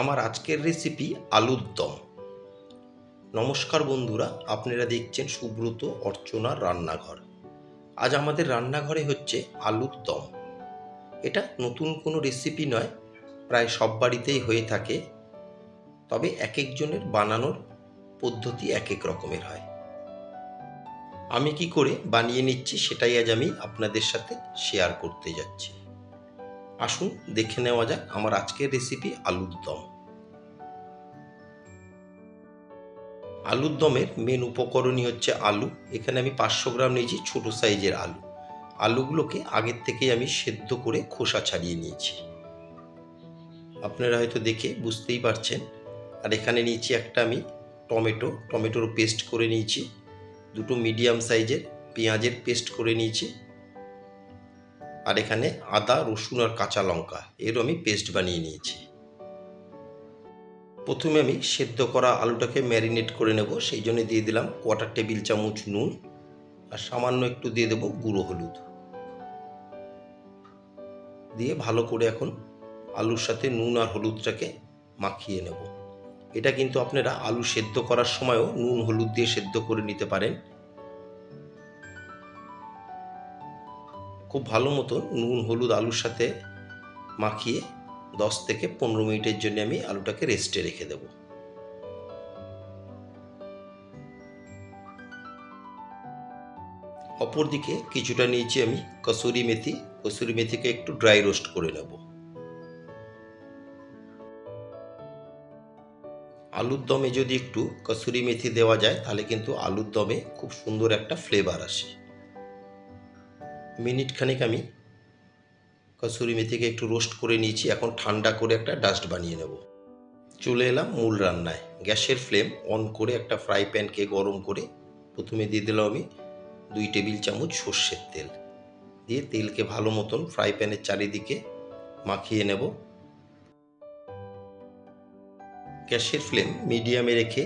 আমার আজকের রেসিপি আলুর দম। নমস্কার বন্ধুরা, আপনারা দেখছেন সুব্রত অর্চনার রান্নাঘর। আজ আমাদের রান্নাঘরে হচ্ছে আলুর দম। এটা নতুন কোনো রেসিপি নয়, প্রায় সব বাড়িতেই হয়ে থাকে, তবে এক একজনের বানানোর পদ্ধতি এক এক রকমের হয়। আমি কি করে বানিয়ে নিচ্ছি সেটাই আজ আমি আপনাদের সাথে শেয়ার করতে যাচ্ছি। আসুন দেখে নেওয়া যাক আমার আজকের রেসিপি আলুর দম। আলুর দমের মেন উপকরণই হচ্ছে আলু। এখানে আমি 500 গ্রাম নিয়েছি ছোট সাইজের আলু। আলুগুলোকে আগের থেকেই আমি সেদ্ধ করে খোসা ছাড়িয়ে নিয়েছি, আপনারা হয়তো দেখে বুঝতেই পারছেন। আর এখানে নিয়েছি একটা আমি টমেটোর পেস্ট করে নিয়েছি, দুটো মিডিয়াম সাইজের পেঁয়াজের পেস্ট করে নিয়েছি, আর এখানে আদা রসুন আর কাঁচা লঙ্কা এরও আমি পেস্ট বানিয়ে নিয়েছি। প্রথমে আমি সেদ্ধ করা আলুটাকে ম্যারিনেট করে নেব, সেই জন্য দিয়ে দিলাম 1/4 টেবিল চামচ নুন, আর সামান্য একটু দিয়ে দেবো গুঁড়ো হলুদ। দিয়ে ভালো করে এখন আলুর সাথে নুন আর হলুদটাকে মাখিয়ে নেব। এটা কিন্তু আপনারা আলু সেদ্ধ করার সময়ও নুন হলুদ দিয়ে সেদ্ধ করে নিতে পারেন। খুব ভালো মতো নুন হলুদ আলুর সাথে মাখিয়ে 10 থেকে 15 মিনিটের জন্য আমি আলুটাকে রেস্টে রেখে দেব। অপরদিকে কিছুটা নিয়েছি আমি কসুরি মেথিকে একটু ড্রাই রোস্ট করে নেব। আলুর দমে যদি একটু কসুরি মেথি দেওয়া যায় তাহলে কিন্তু আলুর দমে খুব সুন্দর একটা ফ্লেভার আসে। মিনিট খানেক আমি কসুরি মেথিকে একটু রোস্ট করে নিয়েছি, এখন ঠান্ডা করে একটা ডাস্ট বানিয়ে নেব। চলে এলাম মূল রান্নায়। গ্যাসের ফ্লেম অন করে একটা ফ্রাই প্যানকে গরম করে প্রথমে দিয়ে দিলাম আমি 2 টেবিল চামচ সর্ষের তেল। দিয়ে তেলকে ভালো মতন ফ্রাই প্যানের চারিদিকে মাখিয়ে নেব। গ্যাসের ফ্লেম মিডিয়ামে রেখে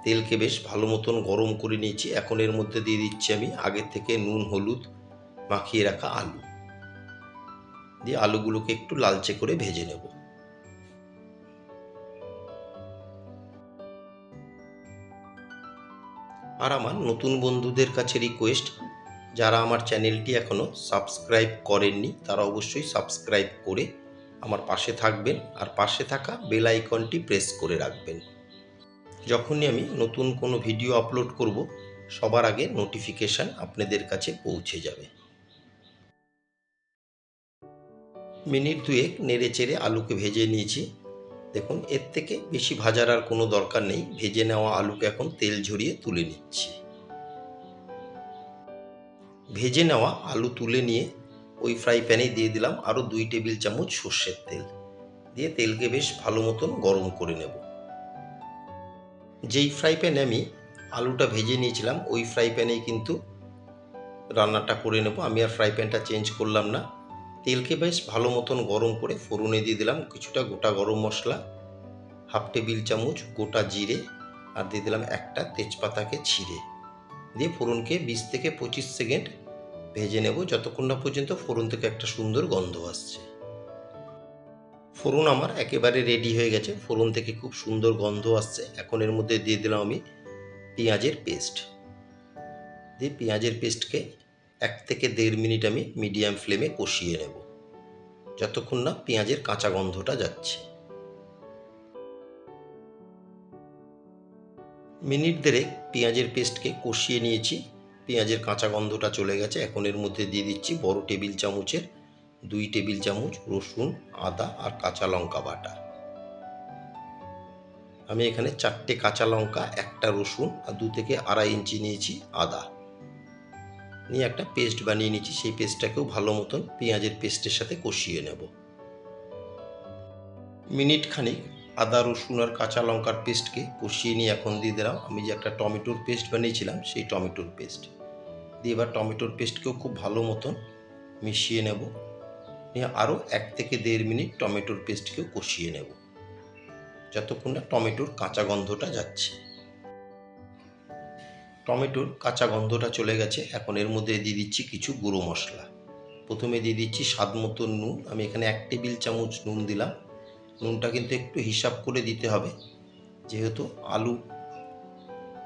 তেলকে বেশ ভালো মতন গরম করে নিয়েছি। এখন এর মধ্যে দিয়ে দিচ্ছি আমি আগের থেকে নুন হলুদ মাখিয়ে রাখা আলু। দিয়ে আলুগুলোকে একটু লালচে করে ভেজে নেব। আর আমার নতুন বন্ধুদের কাছে রিকোয়েস্ট, যারা আমার চ্যানেলটি এখনও সাবস্ক্রাইব করেননি তারা অবশ্যই সাবস্ক্রাইব করে আমার পাশে থাকবেন, আর পাশে থাকা বেল আইকনটি প্রেস করে রাখবেন। যখনই আমি নতুন কোনো ভিডিও আপলোড করব সবার আগে নোটিফিকেশান আপনাদের কাছে পৌঁছে যাবে। মিনিট দুয়েক নেড়ে চেড়ে আলুকে ভেজে নিয়েছি। দেখুন, এর থেকে বেশি ভাজার আর কোনো দরকার নেই। ভেজে নেওয়া আলুকে এখন তেল ঝরিয়ে তুলে নিচ্ছি। ভেজে নেওয়া আলু তুলে নিয়ে ওই ফ্রাই প্যানে দিয়ে দিলাম আরও 2 টেবিল চামচ সর্ষের তেল। দিয়ে তেলকে বেশ ভালো মতন গরম করে নেব। যেই ফ্রাই প্যানে আমি আলুটা ভেজে নিয়েছিলাম ওই ফ্রাই প্যানেই কিন্তু রান্নাটা করে নেব। আমি আর ফ্রাই প্যানটা চেঞ্জ করলাম না। তেলকে বেশ ভালো মতন গরম করে ফোড়নে দিয়ে দিলাম কিছুটা গোটা গরম মশলা, 1/2 টেবিল চামচ গোটা জিরে, আর দিয়ে দিলাম একটা তেজপাতাকে ছিঁড়ে। দিয়ে ফোড়নকে 20 থেকে 25 সেকেন্ড ভেজে নেব, যতক্ষণ না পর্যন্ত ফোড়ন থেকে একটা সুন্দর গন্ধ আসছে। ফোড়ন আমার একেবারে রেডি হয়ে গেছে, ফোড়ন থেকে খুব সুন্দর গন্ধ আসছে। এখন এর মধ্যে দিয়ে দিলাম আমি পেঁয়াজের পেস্ট। দিয়ে পেঁয়াজের পেস্টকে 1 থেকে 1.5 মিনিট আমি মিডিয়াম ফ্লেমে কষিয়ে নেব, যতক্ষণ না পেঁয়াজের কাঁচা গন্ধটা যাচ্ছে। মিনিট দেড়েক পেঁয়াজের পেস্টকে কষিয়ে নিয়েছি, পেঁয়াজের কাঁচা গন্ধটা চলে গেছে। এখন এর মধ্যে দিয়ে দিচ্ছি বড় টেবিল চামচের 2 টেবিল চামচ রসুন, আদা আর কাঁচা লঙ্কা বাটা। আমি এখানে 4টে কাঁচা লঙ্কা, একটা রসুন আর 2 থেকে 2.5 ইঞ্চি নিয়েছি আদা নিয়ে একটা পেস্ট বানিয়ে নিয়েছি। সেই পেস্টটাকেও ভালো মতন পেঁয়াজের পেস্টের সাথে কষিয়ে নেব। মিনিট খানিক আদা রসুন আর কাঁচা লঙ্কার পেস্টকে কষিয়ে নিয়ে এখন দিয়ে দিলাম আমি যে একটা টমেটোর পেস্ট বানিয়েছিলাম সেই টমেটোর পেস্ট দিয়ে এবার টমেটোর পেস্টকেও খুব ভালো মতন মিশিয়ে নেব। নিয়ে আরও 1 থেকে 1.5 মিনিট টমেটোর পেস্টকেও কষিয়ে নেব, যতক্ষণ না টমেটোর কাঁচা গন্ধটা যাচ্ছে। টমেটোর কাঁচা গন্ধটা চলে গেছে। এখন এর মধ্যে দিয়ে দিচ্ছি কিছু গুঁড়ো মশলা। প্রথমে দিয়ে দিচ্ছি স্বাদ মতো নুন। আমি এখানে 1 টেবিল চামচ নুন দিলাম, নুনটা কিন্তু একটু হিসাব করে দিতে হবে, যেহেতু আলু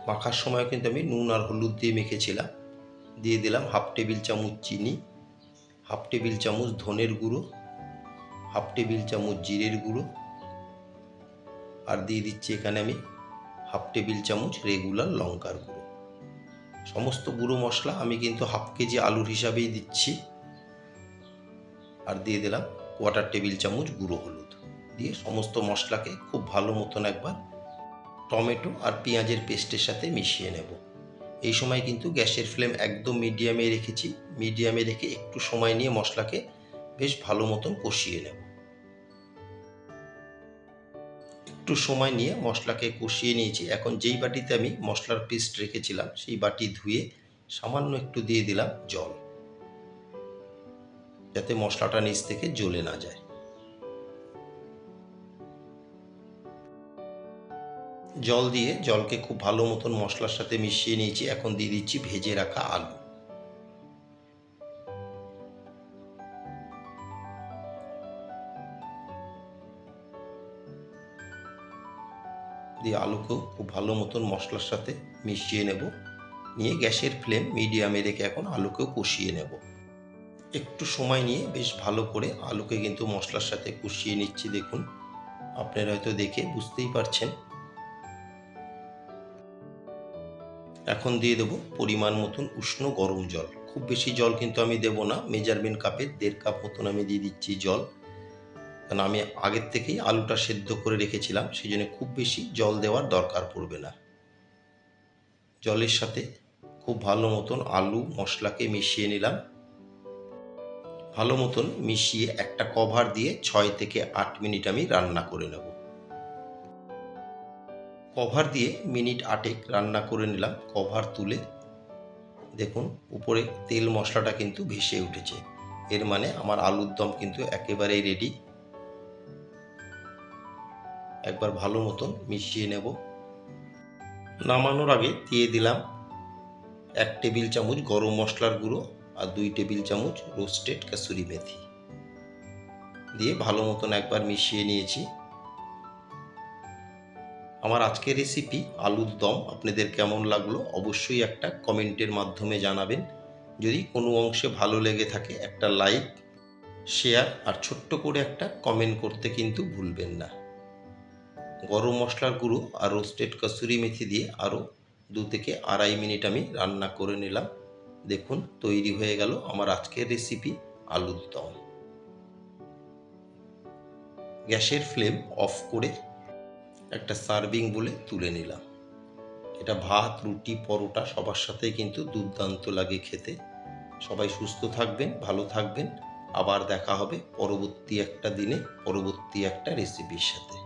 মাখার সময় কিন্তু আমি নুন আর হলুদ দিয়ে মেখেছিলাম। দিয়ে দিলাম 1/2 টেবিল চামচ চিনি, 1/2 টেবিল চামচ ধনের গুঁড়ো, 1/2 টেবিল চামচ জিরের গুঁড়ো, আর দিয়ে দিচ্ছি এখানে আমি 1/2 টেবিল চামচ রেগুলার লঙ্কার গুঁড়ো। সমস্ত গুঁড়ো মশলা আমি কিন্তু 1/2 কেজি আলুর হিসাবেই দিচ্ছি। আর দিয়ে দিলাম 1/4 টেবিল চামচ গুঁড়ো হলুদ। দিয়ে সমস্ত মশলাকে খুব ভালো মতন একবার টমেটো আর পেঁয়াজের পেস্টের সাথে মিশিয়ে নেব। এই সময় কিন্তু গ্যাসের ফ্লেম একদম মিডিয়ামে রেখেছি। মিডিয়ামে রেখে একটু সময় নিয়ে মশলাকে বেশ ভালো মতন কষিয়ে নেব। একটু সময় নিয়ে মশলাকে কষিয়ে নিয়েছি। এখন যেই বাটিতে আমি মশলার পেস্ট রেখেছিলাম সেই বাটি ধুয়ে সামান্য একটু দিয়ে দিলাম জল, যাতে মশলাটা নিচ থেকে জ্বলে না যায়। জল দিয়ে জলকে খুব ভালো মতন মশলার সাথে মিশিয়ে নিয়েছি। এখন দিয়ে দিচ্ছি ভেজে রাখা আলু। দিয়ে আলুকেও খুব ভালো মতন মশলার সাথে মিশিয়ে নেব। নিয়ে গ্যাসের ফ্লেম মিডিয়ামে রেখে এখন আলুকেও কষিয়ে নেব। একটু সময় নিয়ে বেশ ভালো করে আলুকে কিন্তু মশলার সাথে কষিয়ে নিচ্ছি। দেখুন, আপনারা হয়তো দেখে বুঝতেই পারছেন। এখন দিয়ে দেবো পরিমাণ মতন উষ্ণ গরম জল। খুব বেশি জল কিন্তু আমি দেব না, মেজারমেন্ট কাপের 1.5 কাপ মতন আমি দিয়ে দিচ্ছি জল। কারণ আমি আগের থেকেই আলুটা সেদ্ধ করে রেখেছিলাম, সেই জন্য খুব বেশি জল দেওয়ার দরকার পড়বে না। জলের সাথে খুব ভালো মতন আলু মশলাকে মিশিয়ে নিলাম। ভালো মতন মিশিয়ে একটা কভার দিয়ে 6 থেকে 8 মিনিট আমি রান্না করে নেব। কভার দিয়ে মিনিট 8 রান্না করে নিলাম। কভার তুলে দেখুন উপরে তেল মশলাটা কিন্তু ভেসে উঠেছে। এর মানে আমার আলুর দম কিন্তু একেবারেই রেডি। একবার ভালো মতন মিশিয়ে নেব। নামানোর আগে দিয়ে দিলাম 1 টেবিল চামচ গরম মশলার গুঁড়ো আর 2 টেবিল চামচ রোস্টেড কাসুরি মেথি দিয়ে ভালো মতন একবার মিশিয়ে নিয়েছি। আমার আজকের রেসিপি আলুর দম আপনাদের কেমন লাগলো অবশ্যই একটা কমেন্টের মাধ্যমে জানাবেন। যদি কোনো অংশে ভালো লেগে থাকে একটা লাইক, শেয়ার আর ছোট্ট করে একটা কমেন্ট করতে কিন্তু ভুলবেন না। গরম মশলার গুঁড়ো আর রোস্টেড কাসুরি মেথি দিয়ে আরও 2 থেকে 2.5 মিনিট আমি রান্না করে নিলাম। দেখুন তৈরি হয়ে গেল আমার আজকের রেসিপি আলুর দম। গ্যাসের ফ্লেম অফ করে একটা সার্ভিং বলে তুলে নিলাম। এটা ভাত, রুটি, পরোটা সবার সাথেই কিন্তু দুর্দান্ত লাগে খেতে। সবাই সুস্থ থাকবেন, ভালো থাকবেন। আবার দেখা হবে পরবর্তী একটা দিনে পরবর্তী একটা রেসিপির সাথে।